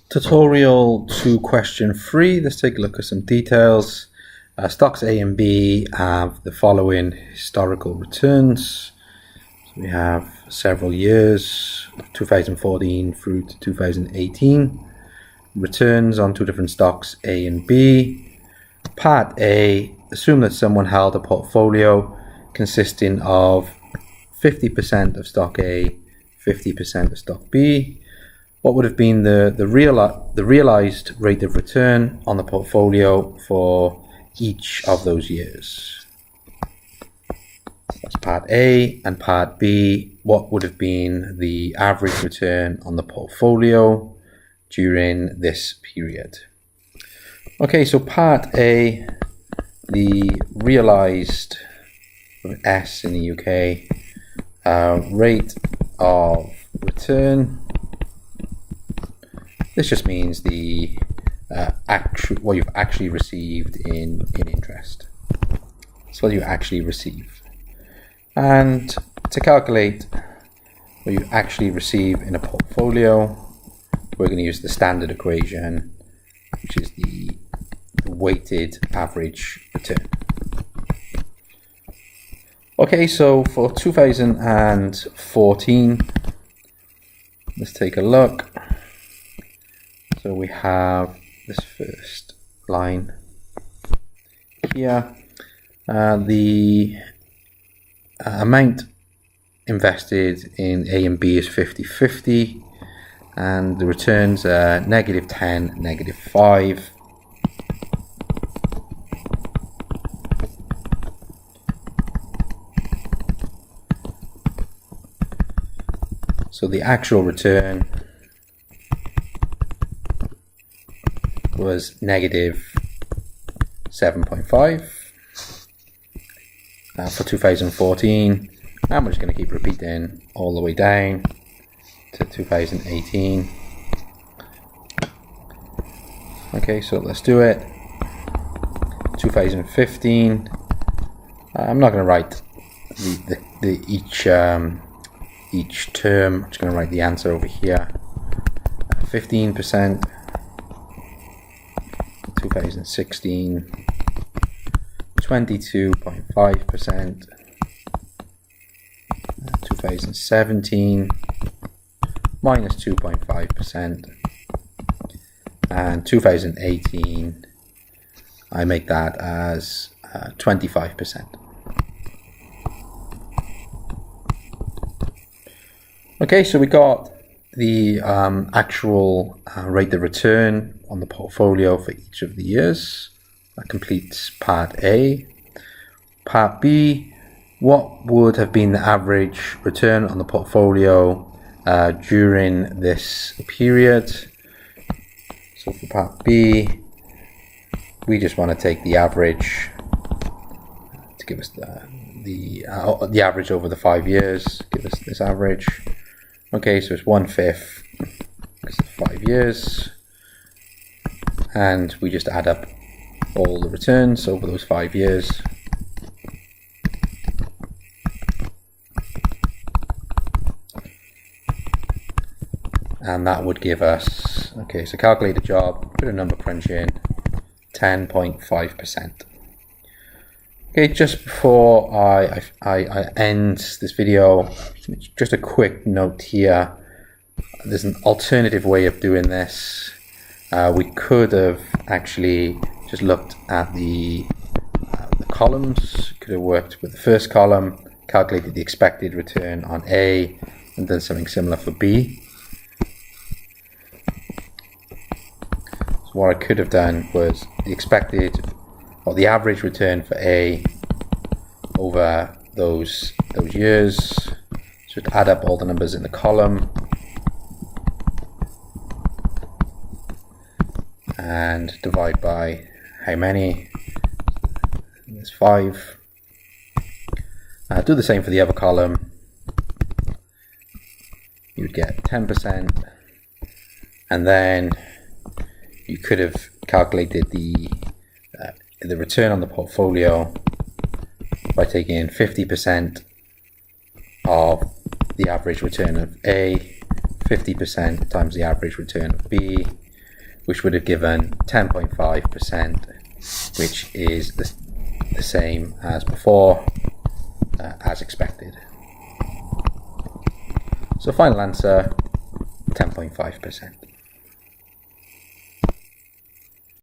Tutorial 2 question 3. Let's take a look at some details. Stocks A and B have the following historical returns. So we have several years, 2014 through to 2018. Returns on two different stocks A and B. Part A, assume that someone held a portfolio consisting of 50% of stock A, 50% of stock B. What would have been the realized rate of return on the portfolio for each of those years? That's part A. And part B, what would have been the average return on the portfolio during this period? Okay, so part A, the realized S in the UK rate of return. This just means the what you've actually received in interest. That's what you actually receive. And to calculate what you actually receive in a portfolio, we're going to use the standard equation, which is the weighted average return. Okay, so for 2014, let's take a look. So we have this first line here. The amount invested in A and B is 50-50, and the returns are -10, -5. So the actual return was -7.5 for 2014, and we're just going to keep repeating all the way down to 2018. Okay, so let's do it. 2015. I'm not going to write each term. I'm just going to write the answer over here. 15%. 2016, 22.5%, 2017, -2.5%, and 2018, I make that as 25%. Okay, so we got the actual rate of return on the portfolio for each of the years. That completes part A. Part B, what would have been the average return on the portfolio during this period? So for part B, we just want to take the average to give us the average over the 5 years. Give us this average. Okay, so it's 1/5 because of 5 years, and we just add up all the returns over those 5 years. And that would give us, okay, so calculate the job, put a number crunch in, 10.5%. Okay, just before I end this video, just a quick note here. There's an alternative way of doing this. We could have actually just looked at the columns. Could have worked with the first column, calculated the expected return on A, and done something similar for B. So what I could have done was the expected, or the average return for A over those years. So to add up all the numbers in the column and divide by how many. There's 5. Do the same for the other column. You would get 10%, and then you could have calculated the return on the portfolio by taking 50% of the average return of A, 50% times the average return of B, which would have given 10.5%, which is the same as before, as expected. So final answer, 10.5%.